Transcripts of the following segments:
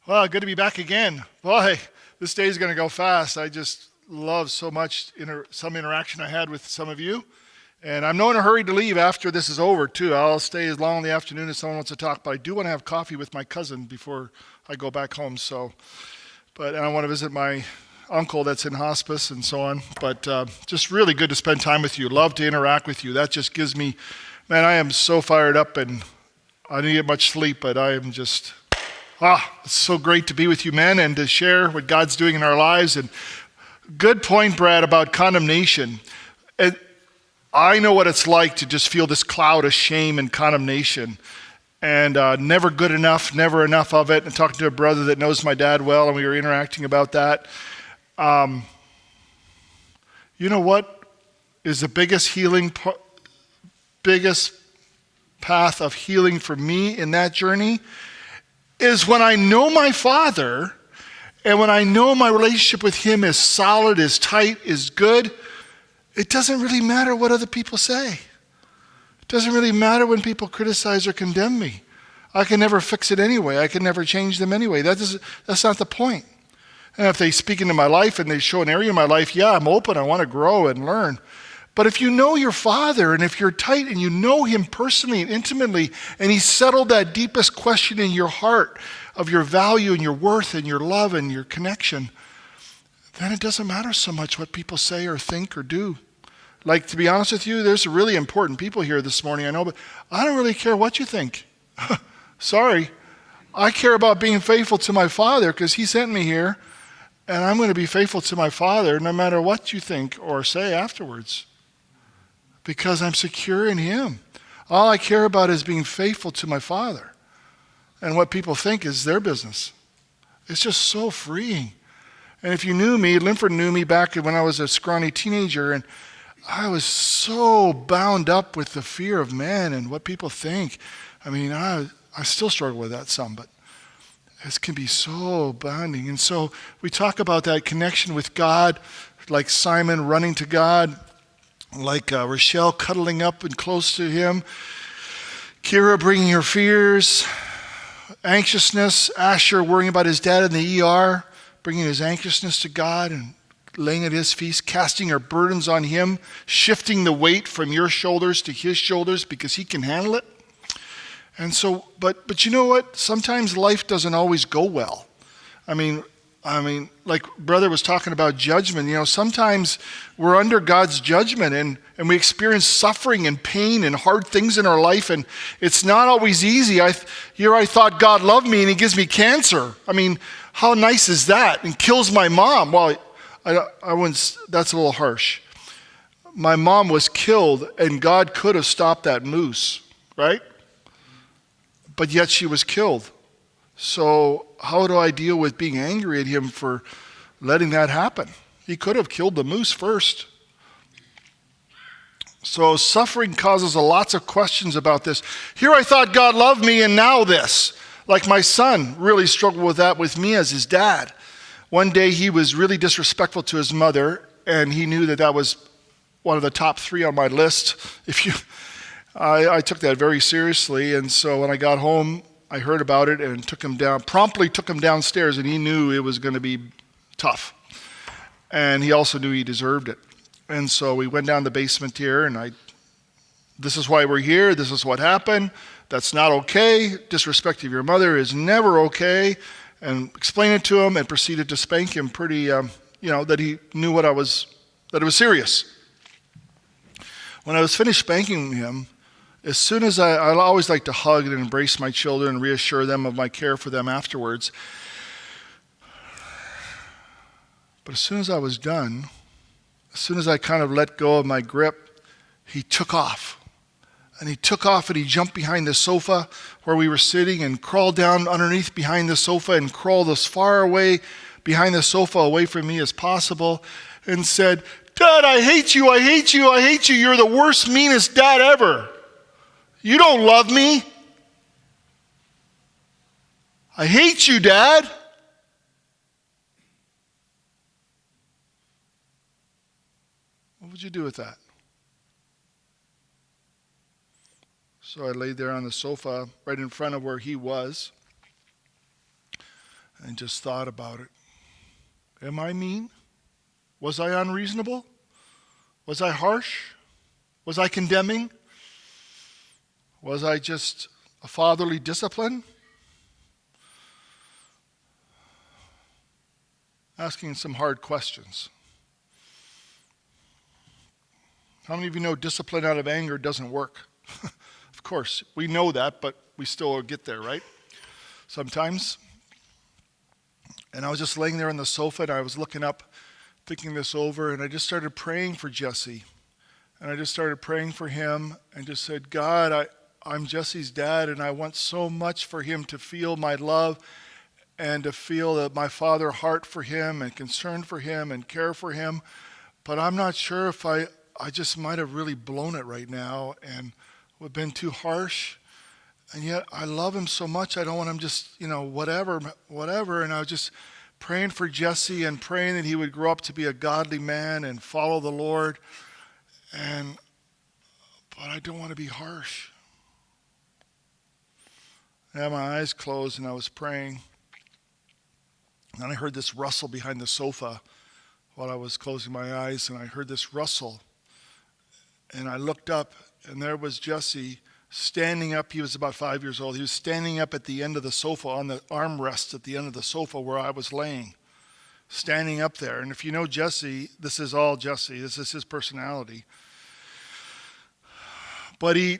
Well, good to be back again. Boy, this day is going to go fast. I just love so much some interaction I had with some of you. And I'm not in a hurry to leave after this is over, too. I'll stay as long in the afternoon as someone wants to talk, but I do want to have coffee with my cousin before I go back home. And I want to visit my uncle that's in hospice and so on. But just really good to spend time with you. Love to interact with you. That just gives me, man, I am so fired up and I didn't get much sleep, but I am just... it's so great to be with you, men, and to share what God's doing in our lives. And good point, Brad, about condemnation. And I know what it's like to just feel this cloud of shame and condemnation, and never good enough, never enough of it. And talking to a brother that knows my dad well, and we were interacting about that. You know what is the biggest path of healing for me in that journey? Is when I know my Father and when I know my relationship with Him is solid, is tight, is good, it doesn't really matter what other people say. It doesn't really matter when people criticize or condemn me. I can never fix it anyway. I can never change them anyway. That's not the point. And if they speak into my life and they show an area in my life, yeah, I'm open. I want to grow and learn. But if you know your Father, and if you're tight and you know Him personally and intimately, and He settled that deepest question in your heart of your value and your worth and your love and your connection, then it doesn't matter so much what people say or think or do. Like, to be honest with you, there's really important people here this morning, I know, but I don't really care what you think. Sorry. I care about being faithful to my Father because He sent me here, and I'm going to be faithful to my Father no matter what you think or say afterwards. Because I'm secure in Him. All I care about is being faithful to my Father. And what people think is their business. It's just so freeing. And if you knew me, Linford knew me back when I was a scrawny teenager, and I was so bound up with the fear of man and what people think. I mean, I still struggle with that some, but it can be so binding. And so we talk about that connection with God, like Simon running to God, like Rochelle cuddling up and close to Him, Kira bringing her fears, anxiousness, Asher worrying about his dad in the ER, bringing his anxiousness to God and laying at His feet, casting her burdens on Him, shifting the weight from your shoulders to His shoulders because He can handle it. And so, but you know what? Sometimes life doesn't always go well. I mean, like brother was talking about judgment, sometimes we're under God's judgment and we experience suffering and pain and hard things in our life, and it's not always easy. I thought God loved me and He gives me cancer. I mean, how nice is that? And kills my mom. Well, I wouldn't, that's a little harsh. My mom was killed and God could have stopped that moose, right? But yet she was killed. So how do I deal with being angry at Him for letting that happen? He could have killed the moose first. So suffering causes lots of questions about this. Here I thought God loved me, and now this. Like my son really struggled with that with me as his dad. One day he was really disrespectful to his mother, and he knew that was one of the top 3 on my list. I took that very seriously, and so when I got home, I heard about it and promptly took him downstairs, and he knew it was going to be tough. And he also knew he deserved it. And so we went down the basement here, and this is why we're here, this is what happened, that's not okay, disrespect of your mother is never okay, and explained it to him and proceeded to spank him pretty, that he knew that it was serious. When I was finished spanking him, as soon as I always like to hug and embrace my children and reassure them of my care for them afterwards. But as soon as I was done, as soon as I kind of let go of my grip, he took off. And he took off and he jumped behind the sofa where we were sitting and crawled down underneath behind the sofa and crawled as far away behind the sofa away from me as possible and said, "Dad, I hate you, I hate you, I hate you. You're the worst, meanest dad ever. You don't love me. I hate you, Dad." What would you do with that? So I laid there on the sofa right in front of where he was. and just thought about it. Am I mean? Was I unreasonable? Was I harsh? Was I condemning? Was I just a fatherly discipline? Asking some hard questions. How many of you know discipline out of anger doesn't work? Of course, we know that, but we still get there, right? Sometimes. And I was just laying there on the sofa, and I was looking up, thinking this over, and I just started praying for Jesse. And I just started praying for him and just said, God, I'm Jesse's dad, and I want so much for him to feel my love and to feel that my father heart for him and concern for him and care for him. But I'm not sure if I just might have really blown it right now and have been too harsh. And yet I love him so much. I don't want him just, whatever. And I was just praying for Jesse and praying that he would grow up to be a godly man and follow the Lord. But I don't want to be harsh. I had my eyes closed and I was praying. And I heard this rustle behind the sofa while I was closing my eyes, and I heard this rustle. And I looked up, and there was Jesse standing up. He was about 5 years old. He was standing up at the end of the sofa, on the armrest at the end of the sofa where I was laying, standing up there. And if you know Jesse, this is all Jesse. This is his personality. But he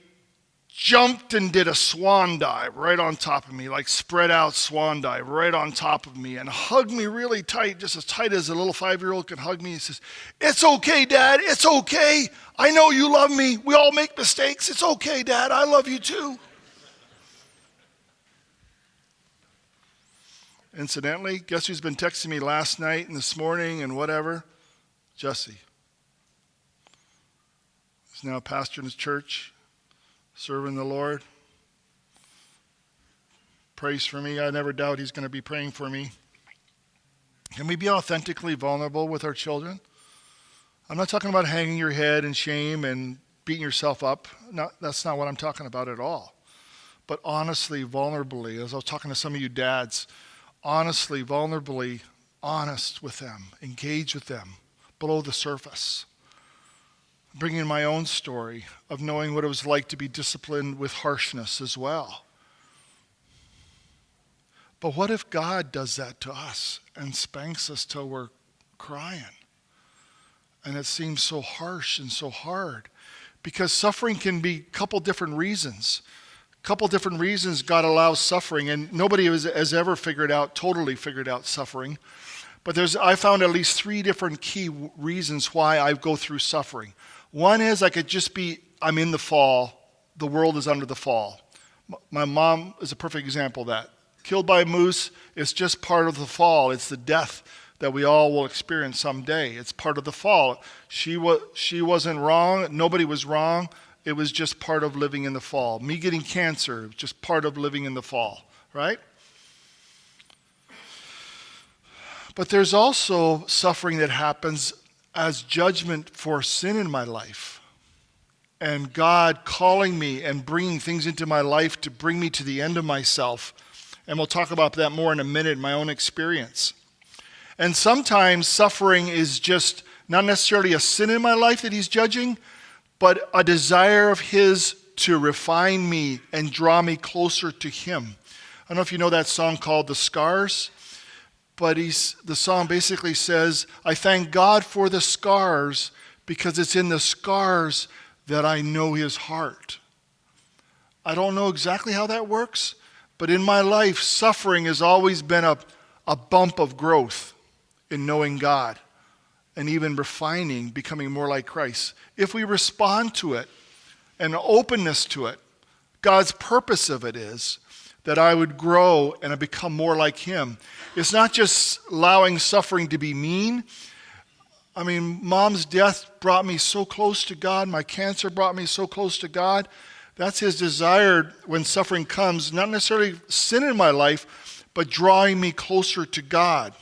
jumped and did a swan dive right on top of me, like spread out swan dive right on top of me, and hugged me really tight, just as tight as a little 5-year-old can hug me. He says, "It's okay, Dad. It's okay. I know you love me. We all make mistakes. It's okay, Dad. I love you too." Incidentally, guess who's been texting me last night and this morning and whatever? Jesse. He's now a pastor in his church, serving the Lord. Prays for me. I never doubt he's going to be praying for me. Can we be authentically vulnerable with our children? I'm not talking about hanging your head in shame and beating yourself up. No, that's not what I'm talking about at all. But honestly, vulnerably, as I was talking to some of you dads, honestly, vulnerably, honest with them, engage with them below the surface. Bringing my own story of knowing what it was like to be disciplined with harshness as well. But what if God does that to us and spanks us till we're crying? And it seems so harsh and so hard. Because suffering can be a couple different reasons. A couple different reasons God allows suffering. And nobody has ever totally figured out suffering. But I found at least 3 different key reasons why I go through suffering. One is I'm in the fall. The world is under the fall. My mom is a perfect example of that. Killed by a moose is just part of the fall. It's the death that we all will experience someday. It's part of the fall. She wasn't wrong. Nobody was wrong. It was just part of living in the fall. Me getting cancer was just part of living in the fall, right? But there's also suffering that happens as judgment for sin in my life. And God calling me and bringing things into my life to bring me to the end of myself. And we'll talk about that more in a minute, my own experience. And sometimes suffering is just not necessarily a sin in my life that he's judging, but a desire of his to refine me and draw me closer to him. I don't know if you know that song called The Scars, but the song basically says, I thank God for the scars because it's in the scars that I know his heart. I don't know exactly how that works, but in my life, suffering has always been a bump of growth in knowing God and even refining, becoming more like Christ. If we respond to it and openness to it, God's purpose of it is that I would grow and I become more like him. It's not just allowing suffering to be mean. I mean, Mom's death brought me so close to God. My cancer brought me so close to God. That's his desire when suffering comes, not necessarily sin in my life, but drawing me closer to God.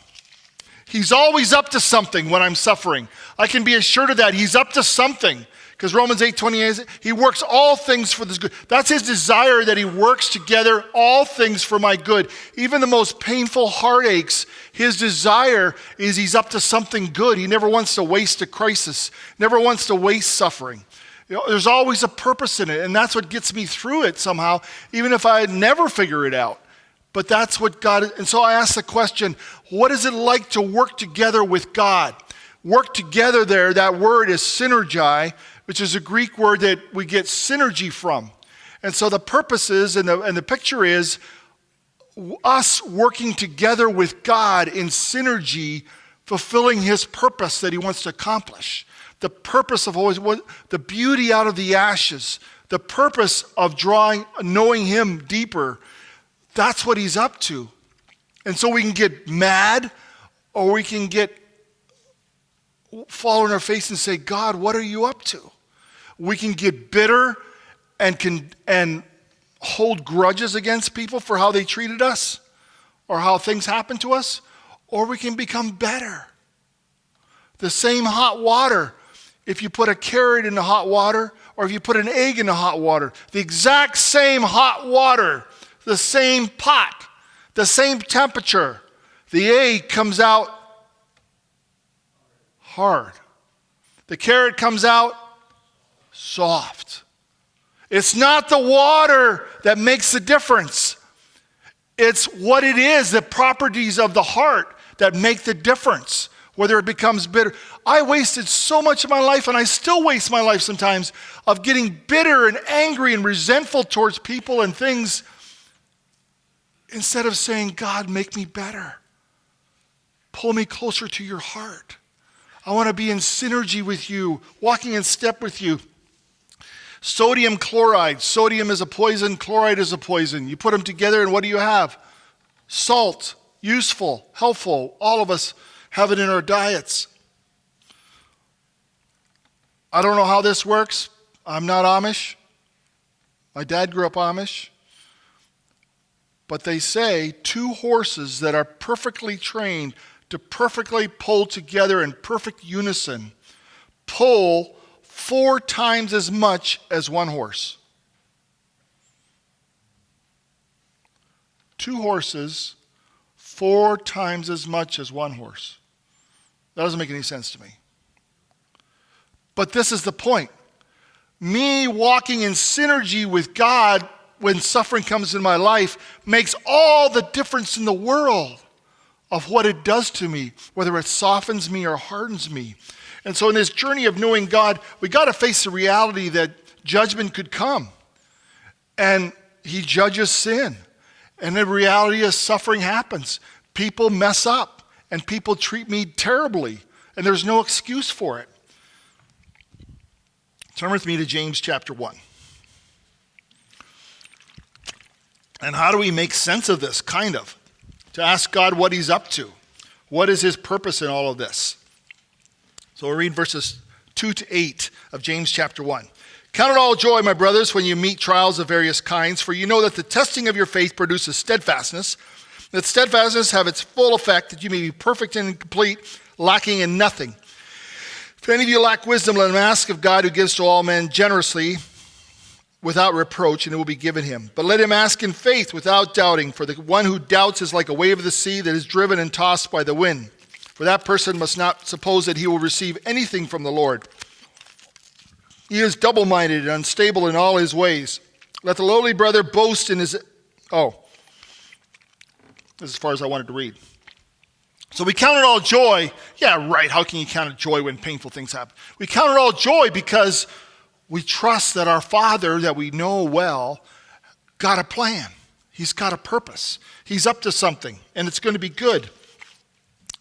He's always up to something when I'm suffering. I can be assured of that. He's up to something. Because Romans 8:28, he works all things for this good. That's his desire, that he works together all things for my good. Even the most painful heartaches, his desire is he's up to something good. He never wants to waste a crisis, never wants to waste suffering. There's always a purpose in it, and that's what gets me through it somehow, even if I never figure it out. But that's what God is. And so I ask the question, what is it like to work together with God? Work together there, that word is synergi, which is a Greek word that we get synergy from. And so the purpose is, and the picture is, us working together with God in synergy, fulfilling his purpose that he wants to accomplish. The purpose of always, the beauty out of the ashes, the purpose of knowing him deeper, that's what he's up to. And so we can get mad, or we can fall on our face and say, God, what are you up to? We can get bitter and hold grudges against people for how they treated us or how things happened to us, or we can become better. The same hot water, if you put a carrot in the hot water or if you put an egg in the hot water, the exact same hot water, the same pot, the same temperature, the egg comes out hard. The carrot comes out soft. It's not the water that makes the difference. It's what it is, the properties of the heart that make the difference, whether it becomes bitter. I wasted so much of my life, and I still waste my life sometimes, of getting bitter and angry and resentful towards people and things, instead of saying, God, make me better. Pull me closer to your heart. I want to be in synergy with you, walking in step with you. Sodium chloride. Sodium is a poison. Chloride is a poison. You put them together and what do you have? Salt. Useful. Helpful. All of us have it in our diets. I don't know how this works. I'm not Amish. My dad grew up Amish. But they say 2 horses that are perfectly trained to perfectly pull together in perfect unison pull 4 times as much as 1 horse. 2 horses, 4 times as much as 1 horse. That doesn't make any sense to me. But this is the point. Me walking in synergy with God when suffering comes in my life makes all the difference in the world of what it does to me, whether it softens me or hardens me. And so in this journey of knowing God, we got to face the reality that judgment could come. And he judges sin. And the reality is suffering happens. People mess up. And people treat me terribly. And there's no excuse for it. Turn with me to James chapter 1. And how do we make sense of this, kind of? To ask God what he's up to. What is his purpose in all of this? So we'll read verses 2 to 8 of James chapter 1. Count it all joy, my brothers, when you meet trials of various kinds, for you know that the testing of your faith produces steadfastness. That steadfastness have its full effect, that you may be perfect and complete, lacking in nothing. If any of you lack wisdom, let him ask of God, who gives to all men generously, without reproach, and it will be given him. But let him ask in faith without doubting, for the one who doubts is like a wave of the sea that is driven and tossed by the wind. For that person must not suppose that he will receive anything from the Lord. He is double-minded and unstable in all his ways. Let the lowly brother boast in his... Oh, this is as far as I wanted to read. So we count it all joy. Yeah, right. How can you count it joy when painful things happen? We count it all joy because we trust that our Father, that we know well, got a plan. He's got a purpose. He's up to something, and it's going to be good.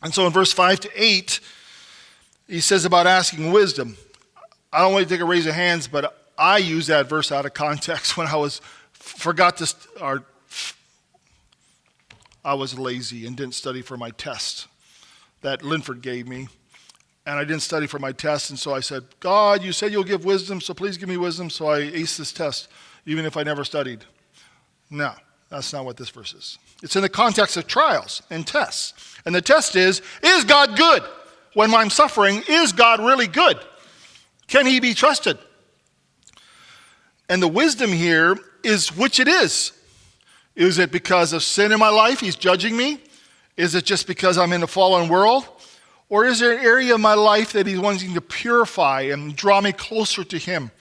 And so in verse 5 to 8, he says about asking wisdom. I don't want to take a raise of hands, but I used that verse out of context when I was I was lazy and didn't study for my test that Linford gave me. And I didn't study for my test, and so I said, God, you said you'll give wisdom, so please give me wisdom, so I aced this test, even if I never studied. No, that's not what this verse is. It's in the context of trials and tests. And the test is God good? When I'm suffering, is God really good? Can he be trusted? And the wisdom here is which it is. Is it because of sin in my life he's judging me? Is it just because I'm in a fallen world? Or is there an area of my life that he's wanting to purify and draw me closer to him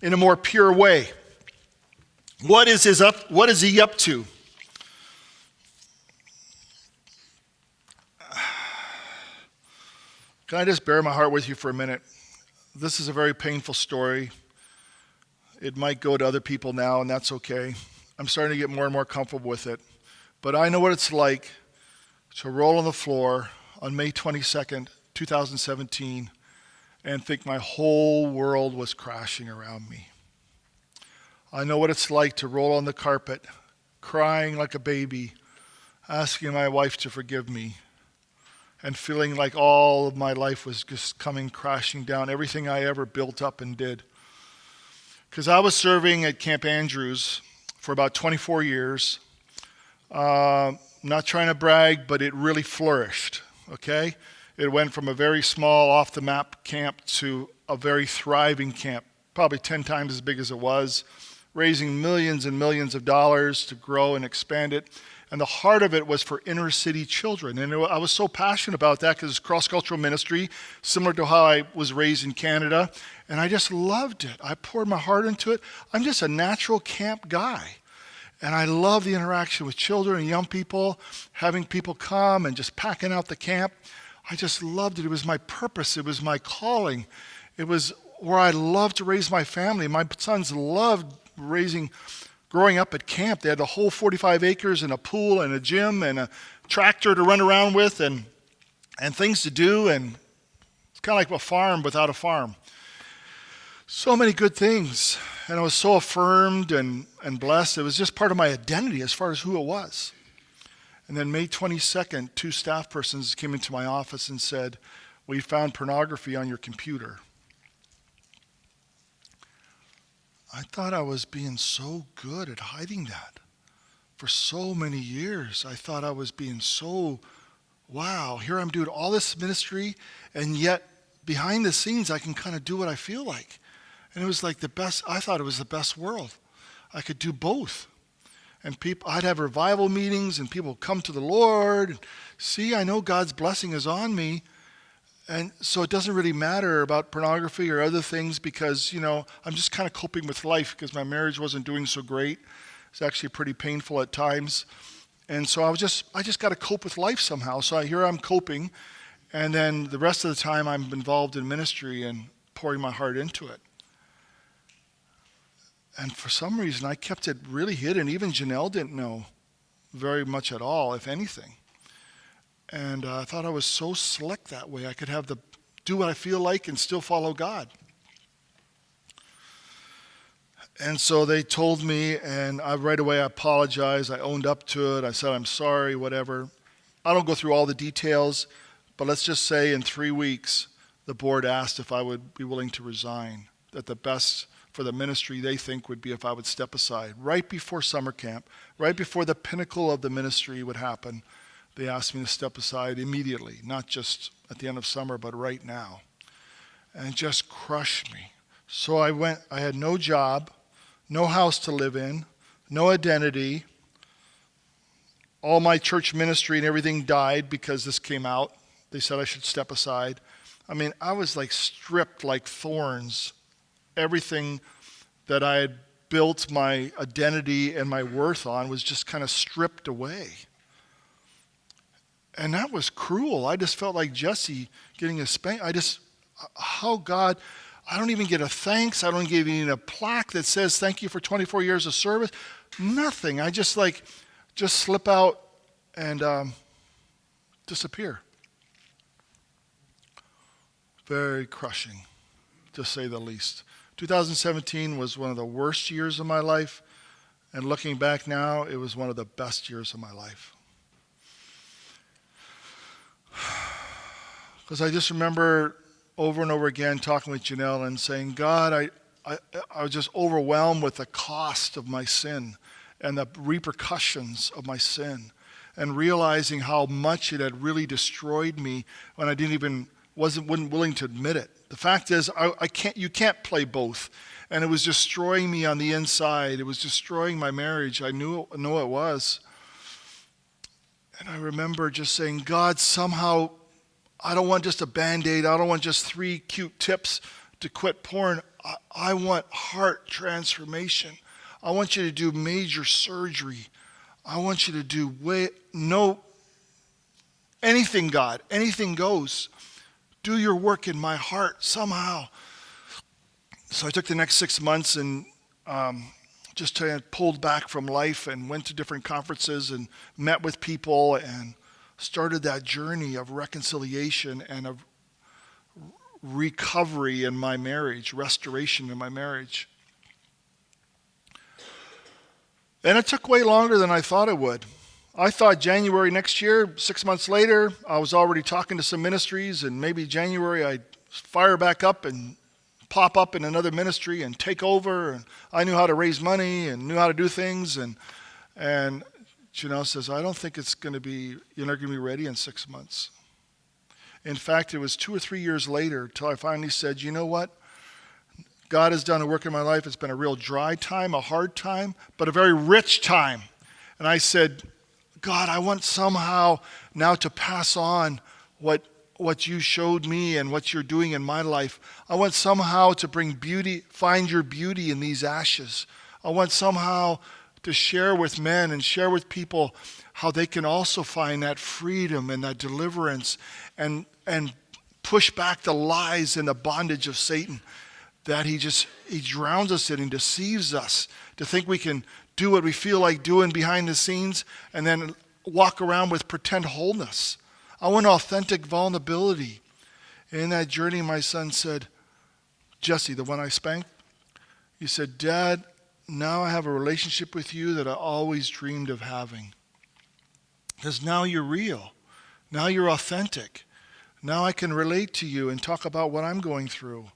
in a more pure way? What is he up to? Can I just bare my heart with you for a minute? This is a very painful story. It might go to other people now, and that's okay. I'm starting to get more and more comfortable with it. But I know what it's like to roll on the floor on May 22nd, 2017, and think my whole world was crashing around me. I know what it's like to roll on the carpet, crying like a baby, asking my wife to forgive me, and feeling like all of my life was just coming crashing down, everything I ever built up and did. Because I was serving at Camp Andrews for about 24 years. Not trying to brag, but it really flourished, okay? It went from a very small, off-the-map camp to a very thriving camp, probably 10 times as big as it was, raising millions and millions of dollars to grow and expand it. And the heart of it was for inner city children. And I was so passionate about that because it's cross-cultural ministry, similar to how I was raised in Canada. And I just loved it. I poured my heart into it. I'm just a natural camp guy. And I love the interaction with children and young people, having people come and just packing out the camp. I just loved it. It was my purpose. It was my calling. It was where I loved to raise my family. My sons loved growing up at camp. They had the whole 45 acres and a pool and a gym and a tractor to run around with and things to do. And it's kind of like a farm without a farm. So many good things. And I was so affirmed and blessed. It was just part of my identity as far as who it was. And then May 22nd, 2 staff persons came into my office and said, "We found pornography on your computer." I thought I was being so good at hiding that for so many years. I thought I was being so, wow, here I'm doing all this ministry, and yet behind the scenes I can kind of do what I feel like. And it was like the best, I thought it was the best world. I could do both. And I'd have revival meetings and people come to the Lord. And see, I know God's blessing is on me. And so it doesn't really matter about pornography or other things because, I'm just kind of coping with life because my marriage wasn't doing so great. It's actually pretty painful at times. And so I just got to cope with life somehow. So here I'm coping. And then the rest of the time I'm involved in ministry and pouring my heart into it. And for some reason I kept it really hidden. Even Janelle didn't know very much at all, if anything. And I thought I was so slick that way. I could do what I feel like and still follow God. And so they told me, and right away I apologized. I owned up to it. I said, I'm sorry, whatever. I don't go through all the details, but let's just say in 3 weeks, the board asked if I would be willing to resign, that the best for the ministry they think would be if I would step aside. Right before summer camp, right before the pinnacle of the ministry would happen, they asked me to step aside immediately, not just at the end of summer, but right now. And it just crushed me. So I had no job, no house to live in, no identity. All my church ministry and everything died because this came out. They said I should step aside. I mean, I was like stripped like thorns. Everything that I had built my identity and my worth on was just kind of stripped away. And that was cruel. I just felt like Jesse getting a spank. God, I don't even get a thanks. I don't give even a plaque that says thank you for 24 years of service. Nothing. I just slip out and disappear. Very crushing, to say the least. 2017 was one of the worst years of my life. And looking back now, it was one of the best years of my life. Because I just remember over and over again talking with Janelle and saying, God, I was just overwhelmed with the cost of my sin and the repercussions of my sin and realizing how much it had really destroyed me when I didn't even wasn't willing to admit it. The fact is, you can't play both. And it was destroying me on the inside. It was destroying my marriage. I know it was. And I remember just saying, God, somehow, I don't want just a Band-Aid. I don't want just 3 cute tips to quit porn. I want heart transformation. I want you to do major surgery. I want you to do anything, God. Anything goes. Do your work in my heart somehow. So I took the next 6 months and just pulled back from life and went to different conferences and met with people and started that journey of reconciliation and of recovery in my marriage, restoration in my marriage. And it took way longer than I thought it would. I thought January next year, 6 months later, I was already talking to some ministries, and maybe January I'd fire back up and pop up in another ministry and take over. And I knew how to raise money and knew how to do things. And Janelle says, I don't think you're not going to be ready in 6 months. In fact, it was 2 or 3 years later till I finally said, you know what? God has done a work in my life. It's been a real dry time, a hard time, but a very rich time. And I said, God, I want somehow now to pass on what you showed me and what you're doing in my life. I want somehow to bring beauty, find your beauty in these ashes. I want somehow to share with men and share with people how they can also find that freedom and that deliverance and push back the lies and the bondage of Satan that he drowns us in and deceives us to think we can do what we feel like doing behind the scenes and then walk around with pretend wholeness. I want authentic vulnerability. In that journey, my son said, Jesse, the one I spanked, he said, Dad, now I have a relationship with you that I always dreamed of having. Because now you're real. Now you're authentic. Now I can relate to you and talk about what I'm going through.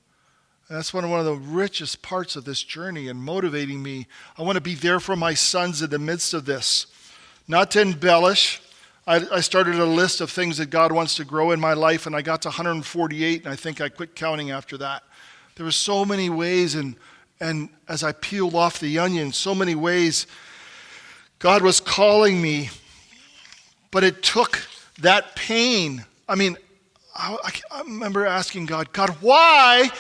And that's one of the richest parts of this journey and motivating me. I want to be there for my sons in the midst of this. Not to embellish. I started a list of things that God wants to grow in my life, and I got to 148, and I think I quit counting after that. There were so many ways, and as I peeled off the onion, so many ways God was calling me. But it took that pain. I mean, I remember asking God, why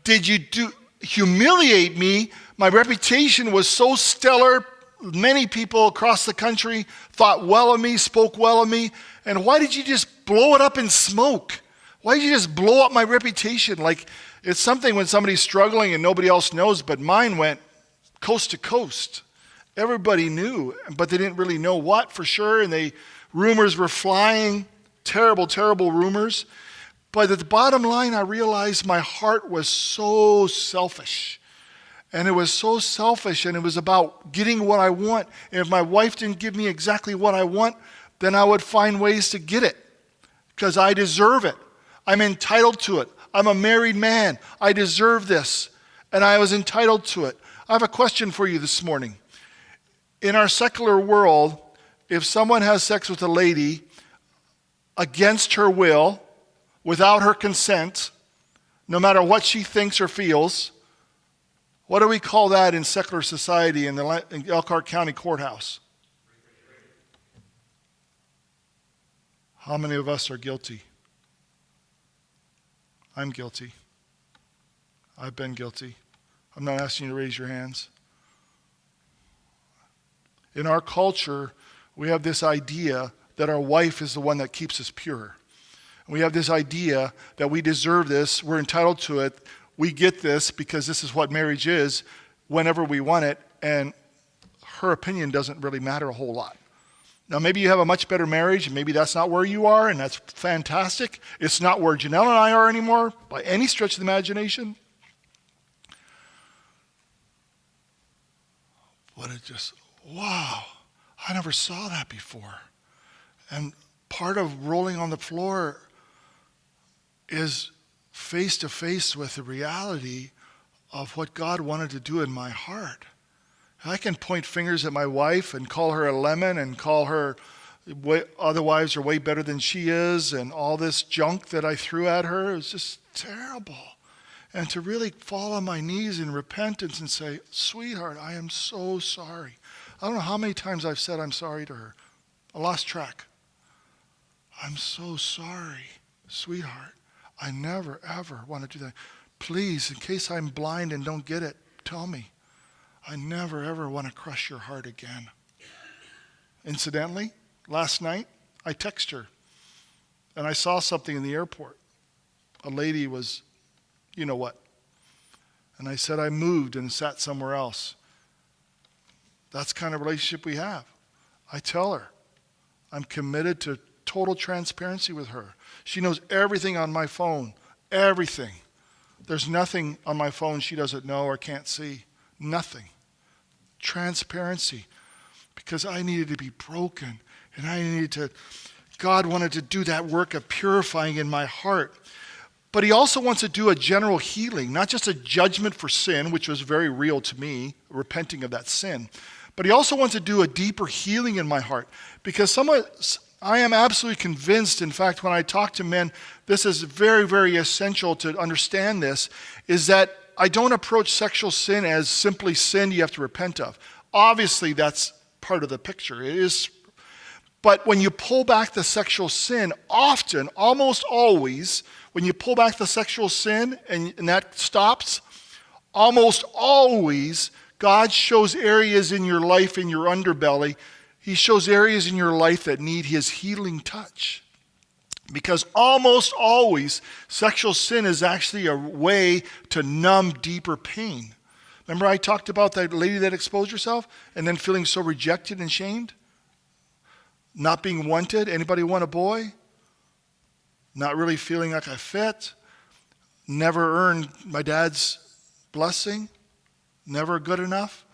did you humiliate me? My reputation was so stellar. Many people across the country thought well of me, spoke well of me. And why did you just blow it up in smoke? Why did you just blow up my reputation? Like it's something when somebody's struggling and nobody else knows, but mine went coast to coast. Everybody knew, but they didn't really know what for sure. And rumors were flying, terrible, terrible rumors. But at the bottom line, I realized my heart was so selfish. And it was so selfish, and it was about getting what I want. And if my wife didn't give me exactly what I want, then I would find ways to get it because I deserve it. I'm entitled to it. I'm a married man. I deserve this, and I was entitled to it. I have a question for you this morning. In our secular world, if someone has sex with a lady against her will, without her consent, no matter what she thinks or feels, what do we call that in secular society in Elkhart County Courthouse? How many of us are guilty? I'm guilty. I've been guilty. I'm not asking you to raise your hands. In our culture, we have this idea that our wife is the one that keeps us pure. We have this idea that we deserve this, we're entitled to it, we get this because this is what marriage is whenever we want it, and her opinion doesn't really matter a whole lot. Now, maybe you have a much better marriage, and maybe that's not where you are, and that's fantastic. It's not where Janelle and I are anymore by any stretch of the imagination. But it just, wow, I never saw that before. And part of rolling on the floor is face to face with the reality of what God wanted to do in my heart. I can point fingers at my wife and call her a lemon and call her Other wives are way better than she is, and all this junk that I threw at her. It was just terrible. And to really fall on my knees in repentance and say, sweetheart, I am so sorry. I don't know how many times I've said I'm sorry to her. I lost track. I'm so sorry, sweetheart. I never, ever want to do that. Please, in case I'm blind and don't get it, tell me. I never, ever want to crush your heart again. Incidentally, last night, I texted her, and I saw something in the airport. A lady was, you know what. And I said I moved and sat somewhere else. That's the kind of relationship we have. I tell her I'm committed to total transparency with her. She knows everything on my phone, everything. There's nothing on my phone she doesn't know or can't see. Nothing. Transparency. Because I needed to be broken. And God wanted to do that work of purifying in my heart. But he also wants to do a general healing, not just a judgment for sin, which was very real to me, repenting of that sin. But he also wants to do a deeper healing in my heart. Because I am absolutely convinced, in fact, when I talk to men, this is very, very essential to understand this, is that I don't approach sexual sin as simply sin you have to repent of. Obviously, that's part of the picture. It is. But when you pull back the sexual sin, often, almost always, when you pull back the sexual sin and that stops, almost always, God shows areas in your life, in your underbelly. He shows areas in your life that need his healing touch. Because almost always, sexual sin is actually a way to numb deeper pain. Remember I talked about that lady that exposed herself and then feeling so rejected and shamed? Not being wanted. Anybody want a boy? Not really feeling like I fit. Never earned my dad's blessing. Never good enough.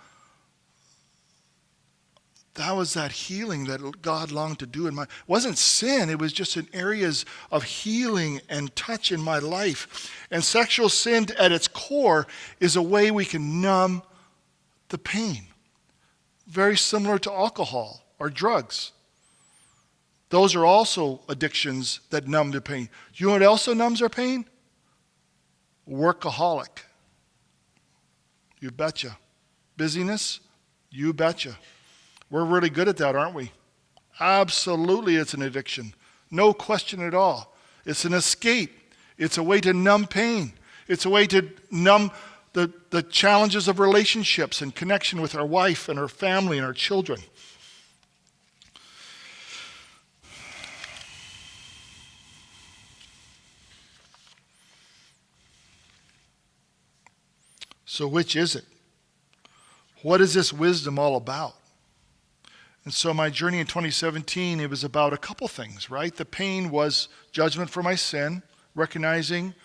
That was that healing that God longed to do in my. It wasn't sin. It was just in areas of healing and touch in my life. And sexual sin at its core is a way we can numb the pain. Very similar to alcohol or drugs. Those are also addictions that numb the pain. You know what also numbs our pain? Workaholic. You betcha. Busyness? You betcha. We're really good at that, aren't we? Absolutely, it's an addiction. No question at all. It's an escape. It's a way to numb pain. It's a way to numb the challenges of relationships and connection with our wife and our family and our children. So which is it? What is this wisdom all about? And so my journey in 2017, it was about a couple things, right? The pain was judgment for my sin, recognizing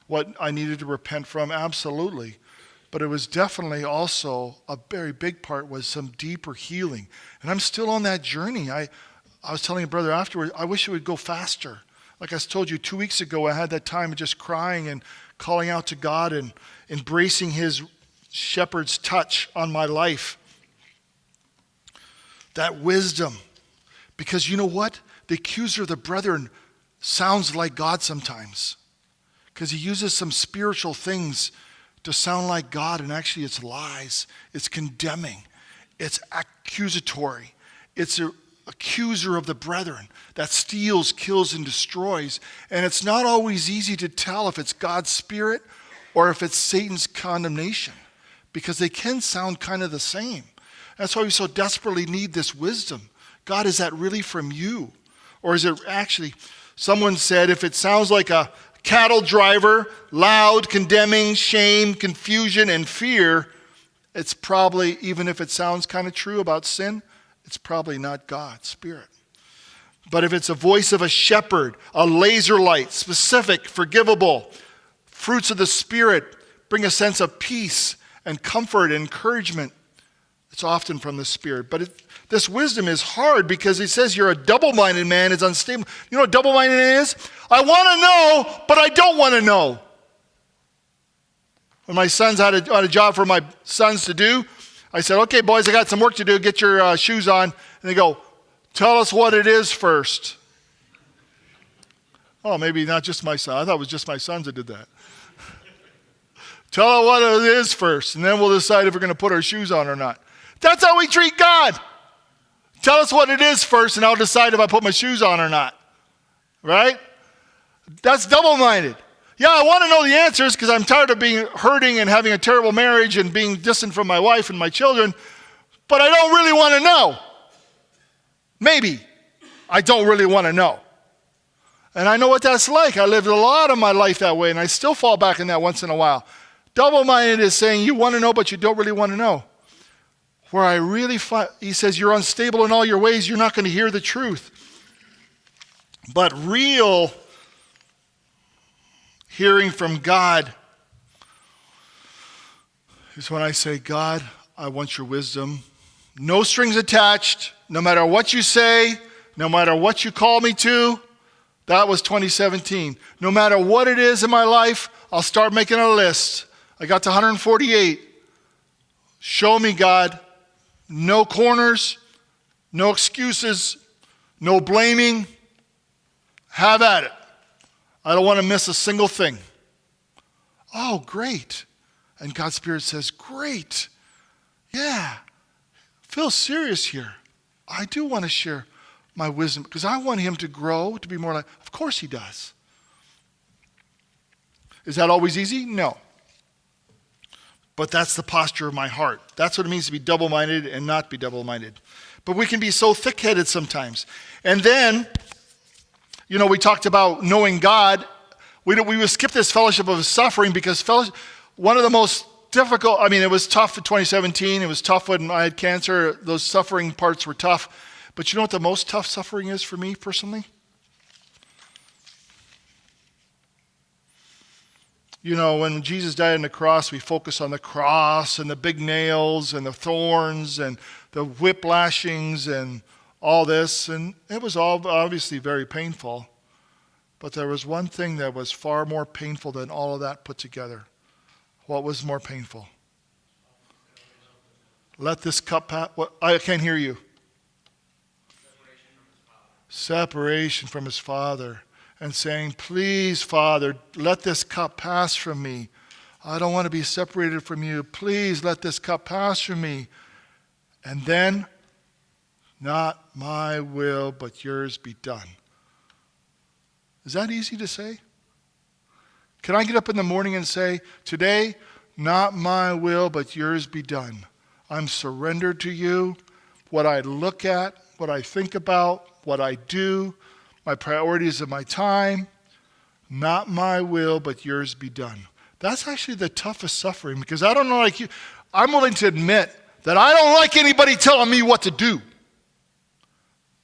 what I needed to repent from, absolutely. But it was definitely also a very big part was some deeper healing. And I'm still on that journey. I was telling a brother afterward, I wish it would go faster. Like I told you 2 weeks ago, I had that time of just crying and calling out to God and embracing his shepherd's touch on my life. That wisdom. Because you know what? The accuser of the brethren sounds like God sometimes. Because he uses some spiritual things to sound like God, and actually it's lies. It's condemning. It's accusatory. It's an accuser of the brethren that steals, kills, and destroys. And it's not always easy to tell if it's God's spirit or if it's Satan's condemnation, because they can sound kind of the same. That's why we so desperately need this wisdom. God, is that really from you? Or is it actually, someone said, if it sounds like a cattle driver, loud, condemning, shame, confusion, and fear, it's probably, even if it sounds kind of true about sin, it's probably not God's spirit. But if it's a voice of a shepherd, a laser light, specific, forgivable, fruits of the Spirit bring a sense of peace and comfort and encouragement, it's often from the Spirit. But this wisdom is hard because he says you're a double-minded man, is unstable. You know what double-minded is? I want to know, but I don't want to know. When my sons had a job for my sons to do, I said, okay, boys, I got some work to do. Get your shoes on. And they go, Tell us what it is first. Oh, maybe not just my son. I thought it was just my sons that did that. Tell us what it is first, and then we'll decide if we're going to put our shoes on or not. That's how we treat God. Tell us what it is first, and I'll decide if I put my shoes on or not. Right? That's double-minded. Yeah, I want to know the answers because I'm tired of being hurting and having a terrible marriage and being distant from my wife and my children, but I don't really want to know. Maybe I don't really want to know. And I know what that's like. I lived a lot of my life that way, and I still fall back in that once in a while. Double-minded is saying you want to know, but you don't really want to know. Where I really find, he says, you're unstable in all your ways, you're not going to hear the truth. But real hearing from God is when I say, God, I want your wisdom. No strings attached, no matter what you say, no matter what you call me to. That was 2017. No matter what it is in my life, I'll start making a list. I got to 148. Show me, God. No corners, no excuses, no blaming. Have at it. I don't want to miss a single thing. Oh, great. And God's Spirit says, great. Yeah. Feel serious here. I do want to share my wisdom because I want him to grow, to be more like, of course he does. Is that always easy? No. But that's the posture of my heart. That's what it means to be double-minded and not be double-minded. But we can be so thick-headed sometimes. And then, we talked about knowing God. We would skip this fellowship of suffering because one of the most difficult, it was tough in 2017. It was tough when I had cancer. Those suffering parts were tough. But you know what the most tough suffering is for me personally? When Jesus died on the cross, we focus on the cross and the big nails and the thorns and the whip lashings and all this. And it was all obviously very painful. But there was one thing that was far more painful than all of that put together. What was more painful? Let this cup pass. I can't hear you. Separation from his Father. And saying, please, Father, let this cup pass from me. I don't want to be separated from you. Please let this cup pass from me. And then, not my will, but yours be done. Is that easy to say? Can I get up in the morning and say, today, not my will, but yours be done. I'm surrendered to you. What I look at, what I think about, what I do, my priorities of my time, not my will, but yours be done. That's actually the toughest suffering because I don't know like you. I'm willing to admit that I don't like anybody telling me what to do.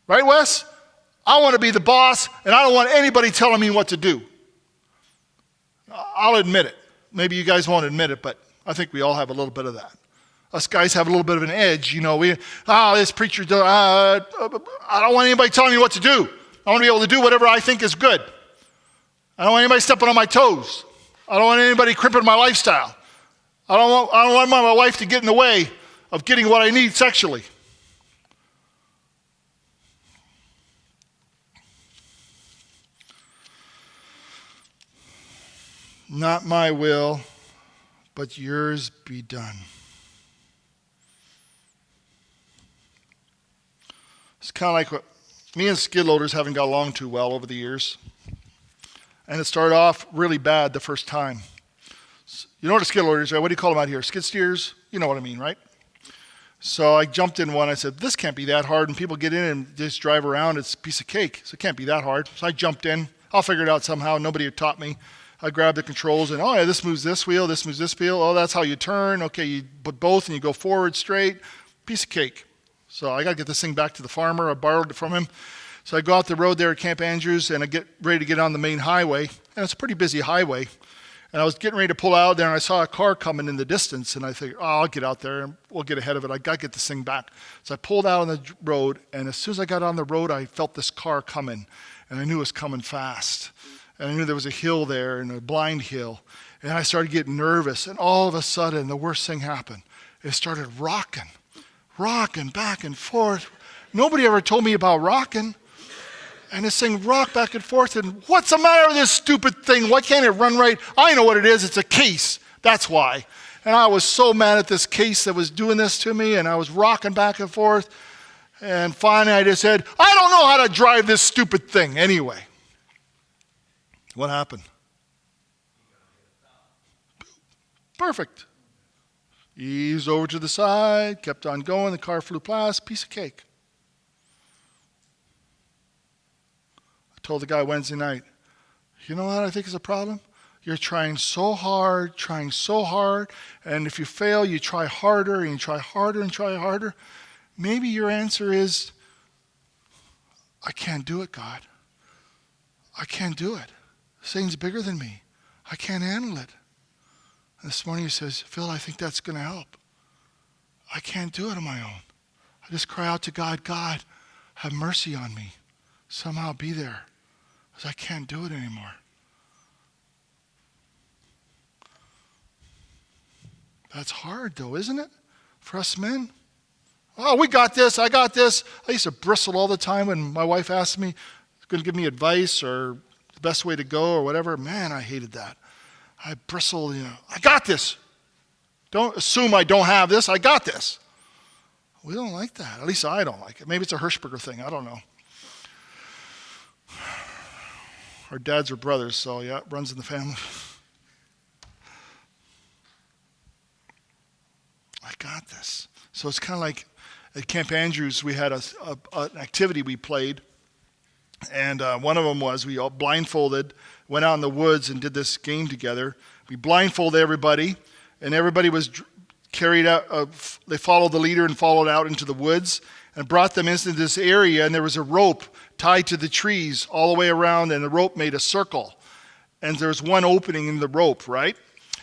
Right, Wes? I want to be the boss, and I don't want anybody telling me what to do. I'll admit it. Maybe you guys won't admit it, but I think we all have a little bit of that. Us guys have a little bit of an edge. This preacher, I don't want anybody telling me what to do. I want to be able to do whatever I think is good. I don't want anybody stepping on my toes. I don't want anybody crimping my lifestyle. I don't want my wife to get in the way of getting what I need sexually. Not my will, but yours be done. It's kind of like what me and skid loaders haven't got along too well over the years. And it started off really bad the first time. You know what a skid loader is, right? What do you call them out here? Skid steers? You know what I mean, right? So I jumped in one. I said, this can't be that hard. And people get in and just drive around. It's a piece of cake. So it can't be that hard. So I jumped in. I'll figure it out somehow. Nobody had taught me. I grabbed the controls and, oh, yeah, this moves this wheel. This moves this wheel. Oh, that's how you turn. Okay, you put both and you go forward straight. Piece of cake. So I got to get this thing back to the farmer. I borrowed it from him. So I go out the road there at Camp Andrews, and I get ready to get on the main highway. And it's a pretty busy highway. And I was getting ready to pull out there, and I saw a car coming in the distance. And I figured, I'll get out there, and we'll get ahead of it. I got to get this thing back. So I pulled out on the road, and as soon as I got on the road, I felt this car coming. And I knew it was coming fast. And I knew there was a hill there, and a blind hill. And I started getting nervous. And all of a sudden, the worst thing happened. It started rocking back and forth. Nobody ever told me about rocking. And this thing rocked back and forth, and what's the matter with this stupid thing? Why can't it run right? I know what it is. It's a case. That's why. And I was so mad at this case that was doing this to me, and I was rocking back and forth. And finally I just said, I don't know how to drive this stupid thing anyway. What happened? Perfect. Eased over to the side, kept on going. The car flew past, piece of cake. I told the guy Wednesday night, you know what I think is a problem? You're trying so hard, and if you fail, you try harder, and you try harder and try harder. Maybe your answer is, I can't do it, God. I can't do it. This thing's bigger than me. I can't handle it. And this morning he says, Phil, I think that's going to help. I can't do it on my own. I just cry out to God, God, have mercy on me. Somehow be there, because I can't do it anymore. That's hard, though, isn't it? For us men. Oh, we got this. I got this. I used to bristle all the time when my wife asked me, going to give me advice or the best way to go or whatever. Man, I hated that. I bristle, I got this. Don't assume I don't have this. I got this. We don't like that. At least I don't like it. Maybe it's a Hershberger thing. I don't know. Our dads are brothers, so yeah, it runs in the family. I got this. So it's kind of like at Camp Andrews, we had an activity we played. And one of them was we all blindfolded, went out in the woods and did this game together. We blindfolded everybody, and everybody was carried out. They followed the leader and followed out into the woods and brought them into this area. And there was a rope tied to the trees all the way around, and the rope made a circle. And there was one opening in the rope, right?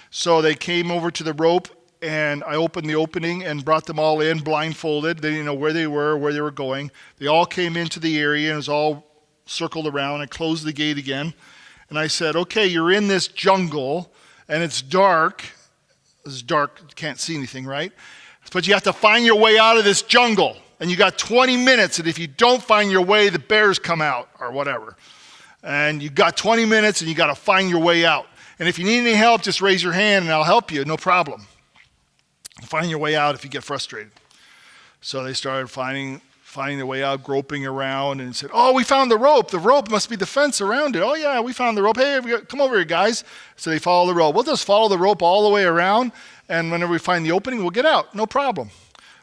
So they came over to the rope, and I opened the opening and brought them all in blindfolded. They didn't know where they were going. They all came into the area, and it was all circled around. I closed the gate again, and I said, okay, you're in this jungle, and it's dark. It's dark, you can't see anything, right? But you have to find your way out of this jungle, and you got 20 minutes, and if you don't find your way, the bears come out, or whatever. And you got 20 minutes, and you got to find your way out. And if you need any help, just raise your hand, and I'll help you, no problem. Find your way out if you get frustrated. So they started finding their way out, groping around, and said, oh, we found the rope. The rope must be the fence around it. Oh, yeah, we found the rope. Hey, come over here, guys. So they follow the rope. We'll just follow the rope all the way around, and whenever we find the opening, we'll get out. No problem.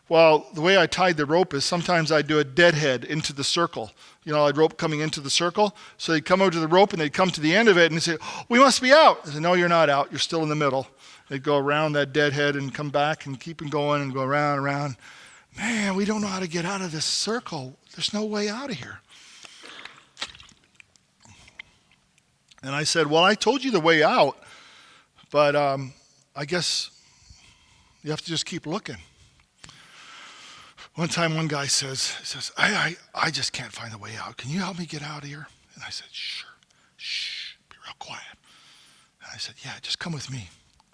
Well, the way I tied the rope is sometimes I'd do a deadhead into the circle. I'd rope coming into the circle. So they'd come over to the rope, and they'd come to the end of it, and they'd say, oh, we must be out. I said, no, you're not out. You're still in the middle. They'd go around that deadhead and come back and keep them going and go around and around. Man, we don't know how to get out of this circle. There's no way out of here. And I said, well, I told you the way out, but I guess you have to just keep looking. One time, one guy says, I just can't find the way out. Can you help me get out of here? And I said, sure. Shh, be real quiet. And I said, yeah, just come with me.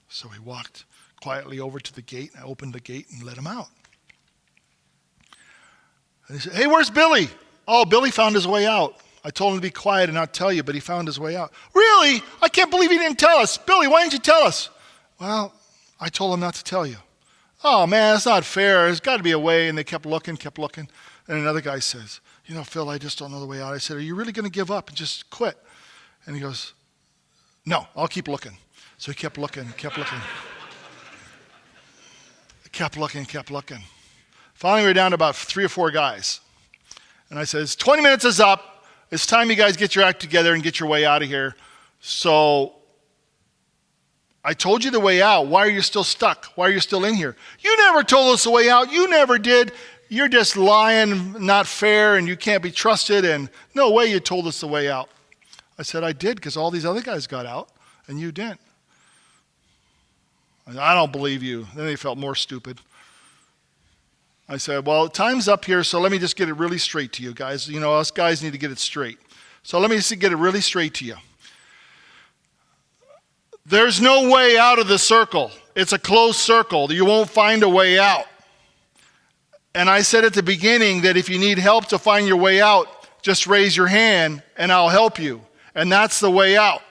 So we walked quietly over to the gate, and I opened the gate and let him out. And he said, hey, where's Billy? Oh, Billy found his way out. I told him to be quiet and not tell you, but he found his way out. Really? I can't believe he didn't tell us. Billy, why didn't you tell us? Well, I told him not to tell you. Oh, man, that's not fair. There's got to be a way. And they kept looking. And another guy says, Phil, I just don't know the way out. I said, are you really going to give up and just quit? And he goes, no, I'll keep looking. So he kept looking. Kept looking. Finally, we were down to about 3 or 4 guys. And I says, 20 minutes is up. It's time you guys get your act together and get your way out of here. So I told you the way out. Why are you still stuck? Why are you still in here? You never told us the way out. You never did. You're just lying, not fair, and you can't be trusted. And no way you told us the way out. I said, I did, because all these other guys got out, and you didn't. I don't believe you. Then they felt more stupid. I said, well, time's up here, so let me just get it really straight to you guys. Us guys need to get it straight. So let me just get it really straight to you. There's no way out of the circle. It's a closed circle. You won't find a way out. And I said at the beginning that if you need help to find your way out, just raise your hand and I'll help you. And that's the way out.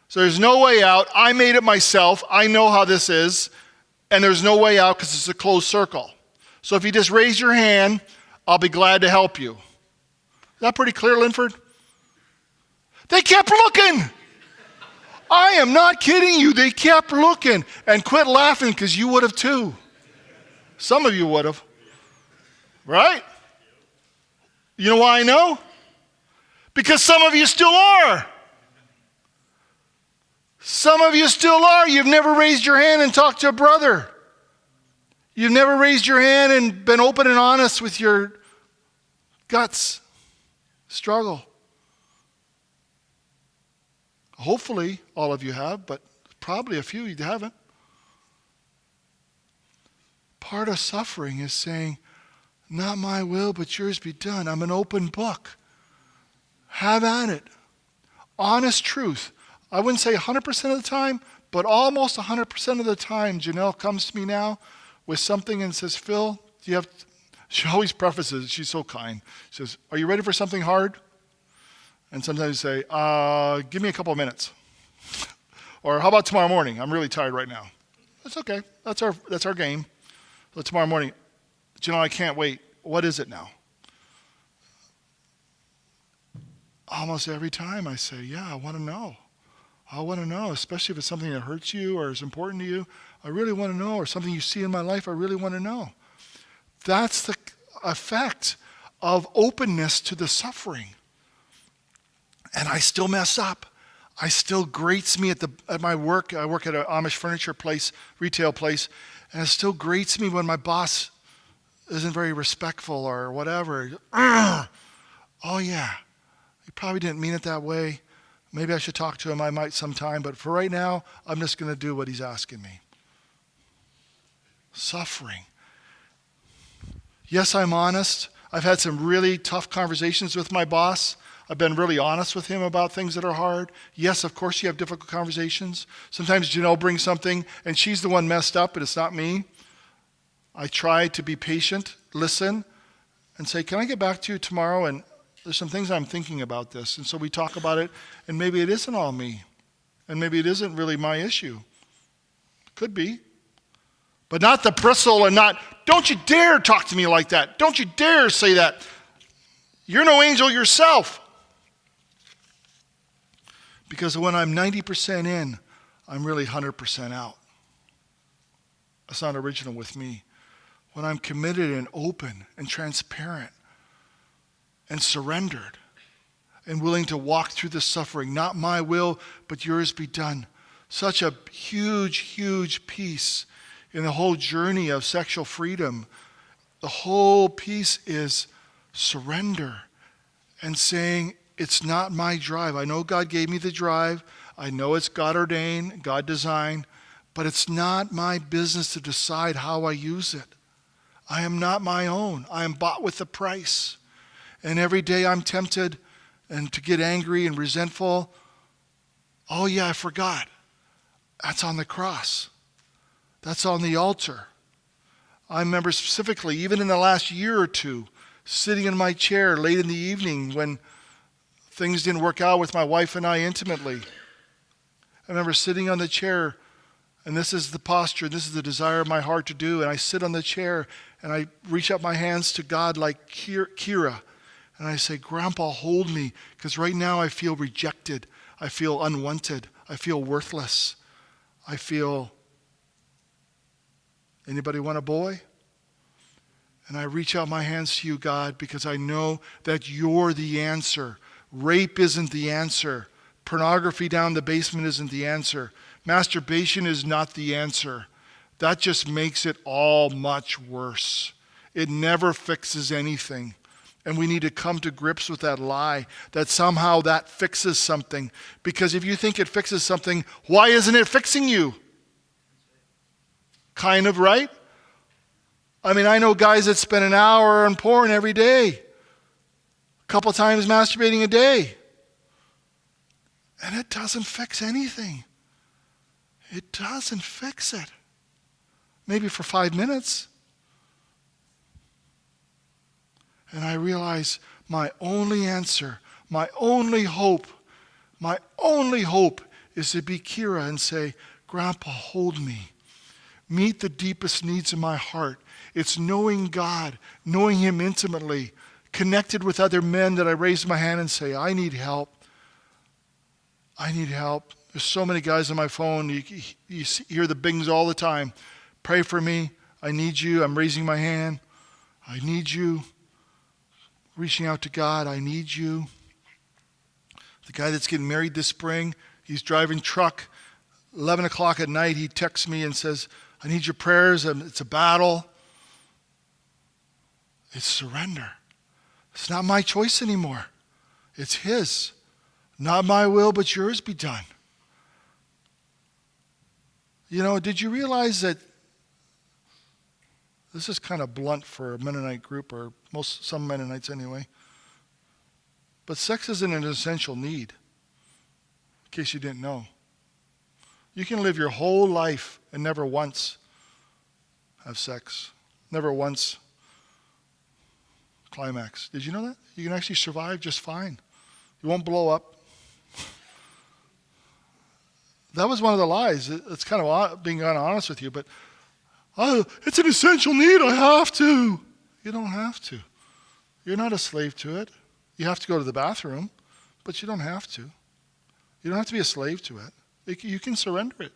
So there's no way out. I made it myself. I know how this is. And there's no way out because it's a closed circle. So if you just raise your hand, I'll be glad to help you. Is that pretty clear, Linford? They kept looking. I am not kidding you. They kept looking. And quit laughing because you would have too. Some of you would have. Right? You know why I know? Because some of you still are. Some of you still are. You've never raised your hand and talked to a brother. You've never raised your hand and been open and honest with your guts. Struggle. Hopefully all of you have, but probably a few you haven't. Part of suffering is saying, not my will, but yours be done. I'm an open book. Have at it. Honest truth. I wouldn't say 100% of the time, but almost 100% of the time, Janelle comes to me now with something and says, Phil, do you have... She always prefaces, she's so kind. She says, are you ready for something hard? And sometimes I say, give me a couple of minutes. Or how about tomorrow morning? I'm really tired right now. That's okay. That's our game. So tomorrow morning, Janelle, I can't wait. What is it now? Almost every time I say, yeah, I want to know. I want to know, especially if it's something that hurts you or is important to you. I really want to know, or something you see in my life, I really want to know. That's the effect of openness to the suffering. And I still mess up. I still grates me at my work. I work at an Amish furniture place, retail place, and it still grates me when my boss isn't very respectful or whatever. Oh yeah, he probably didn't mean it that way. Maybe I should talk to him. I might sometime, but for right now, I'm just going to do what he's asking me. Suffering. Yes, I'm honest. I've had some really tough conversations with my boss. I've been really honest with him about things that are hard. Yes, of course you have difficult conversations. Sometimes Janelle brings something and she's the one messed up, but it's not me. I try to be patient, listen, and say, can I get back to you tomorrow? And there's some things I'm thinking about this. And so we talk about it, and maybe it isn't all me. And maybe it isn't really my issue. Could be. But not the bristle and not, don't you dare talk to me like that. Don't you dare say that. You're no angel yourself. Because when I'm 90% in, I'm really 100% out. That's not original with me. When I'm committed and open and transparent and surrendered and willing to walk through the suffering, not my will, but yours be done. Such a huge, huge piece in the whole journey of sexual freedom. The whole piece is surrender and saying, it's not my drive. I know God gave me the drive. I know it's God ordained, God designed, but it's not my business to decide how I use it. I am not my own. I am bought with a price. And every day I'm tempted and to get angry and resentful. Oh yeah, I forgot. That's on the cross. That's on the altar. I remember specifically, even in the last year or two, sitting in my chair late in the evening when things didn't work out with my wife and I intimately. I remember sitting on the chair, and this is the posture, this is the desire of my heart to do, and I sit on the chair and I reach up my hands to God like Kira, and I say, Grandpa, hold me, because right now I feel rejected. I feel unwanted. I feel worthless. I feel, anybody want a boy? And I reach out my hands to you, God, because I know that you're the answer. Rape isn't the answer. Pornography down the basement isn't the answer. Masturbation is not the answer. That just makes it all much worse. It never fixes anything. And we need to come to grips with that lie, that somehow that fixes something. Because if you think it fixes something, why isn't it fixing you? Kind of, right? I mean, I know guys that spend an hour on porn every day. A couple times masturbating a day. And it doesn't fix anything. It doesn't fix it. Maybe for 5 minutes. And I realize my only answer, my only hope is to be Kira and say, Grandpa, hold me. Meet the deepest needs in my heart. It's knowing God, knowing him intimately, connected with other men that I raise my hand and say, I need help. I need help. There's so many guys on my phone. You hear the bings all the time. Pray for me. I need you. I'm raising my hand. I need you. Reaching out to God. I need you. The guy that's getting married this spring, he's driving truck. 11 o'clock at night, he texts me and says, I need your prayers. It's a battle. It's surrender. It's not my choice anymore. It's his. Not my will, but yours be done. You know, did you realize that this is kind of blunt for a Mennonite group, or some Mennonites anyway, but sex isn't an essential need, in case you didn't know. You can live your whole life and never once have sex, never once climax. Did you know that? You can actually survive just fine. You won't blow up. That was one of the lies. It's kind of being honest with you, but it's an essential need. I have to. You don't have to. You're not a slave to it. You have to go to the bathroom, but you don't have to. You don't have to be a slave to it. You can surrender it,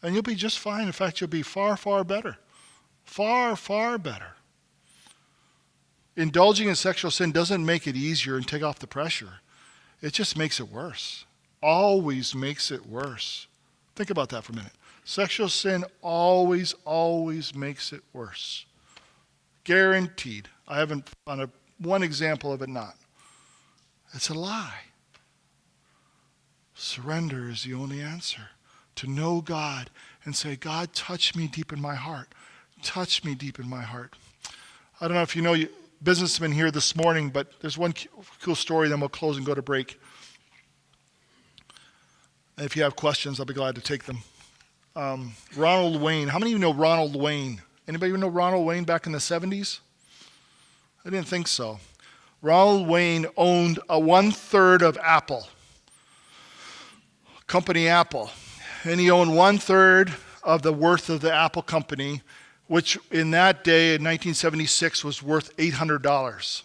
and you'll be just fine. In fact, you'll be far, far better. Far, far better. Indulging in sexual sin doesn't make it easier and take off the pressure. It just makes it worse. Always makes it worse. Think about that for a minute. Sexual sin always, always makes it worse. Guaranteed. I haven't found one example of it not. It's a lie. Surrender is the only answer. To know God and say, God, touch me deep in my heart. Touch me deep in my heart. I don't know if you know businessmen here this morning, but there's one cool story, then we'll close and go to break. And if you have questions, I'll be glad to take them. Ronald Wayne. How many of you know Ronald Wayne? Anybody know Ronald Wayne back in the 70s? I didn't think so. Ronald Wayne owned 1/3 of Apple. Company Apple. And he owned 1/3 of the worth of the Apple company, which in that day, in 1976, was worth $800.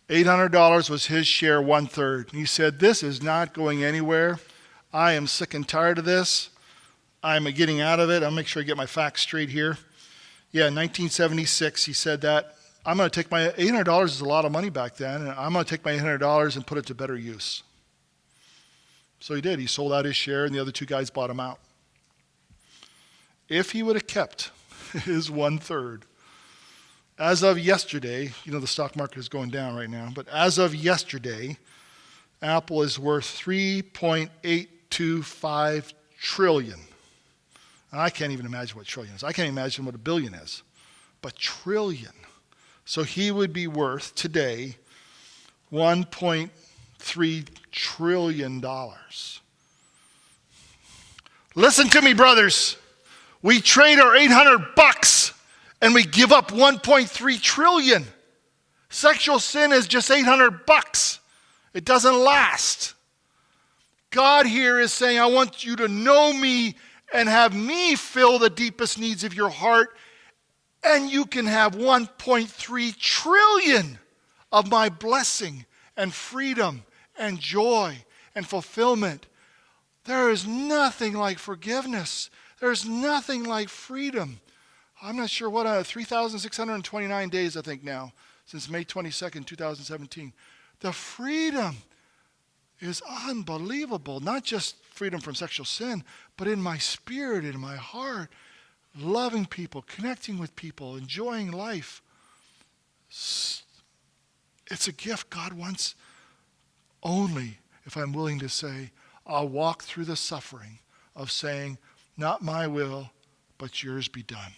$800 was his share, 1/3. And he said, this is not going anywhere. I am sick and tired of this. I'm getting out of it. I'll make sure I get my facts straight here. Yeah, in 1976, he said that. I'm going to take my $800 is a lot of money back then, and I'm going to take my $800 and put it to better use. So he did. He sold out his share, and the other two guys bought him out. If he would have kept his 1/3, as of yesterday, you know the stock market is going down right now, but as of yesterday, Apple is worth $3.825 trillion. And I can't even imagine what trillion is. I can't imagine what a billion is. But trillion. So he would be worth today $1.3 trillion. Listen to me, brothers. We trade our $800 and we give up $1.3 trillion. Sexual sin is just $800. It doesn't last. God here is saying, I want you to know me and have me fill the deepest needs of your heart, and you can have $1.3 trillion of my blessing and freedom and joy and fulfillment. There is nothing like forgiveness. There's nothing like freedom. I'm not sure what, 3,629 days, I think now, since May 22nd, 2017. The freedom is unbelievable. Not just freedom from sexual sin, but in my spirit, in my heart, loving people, connecting with people, enjoying life. It's a gift God wants only if I'm willing to say, I'll walk through the suffering of saying, not my will, but yours be done.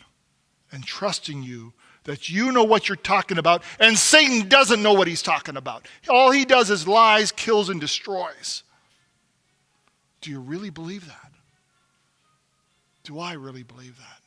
And trusting you that you know what you're talking about, and Satan doesn't know what he's talking about. All he does is lies, kills, and destroys. Do you really believe that? Do I really believe that?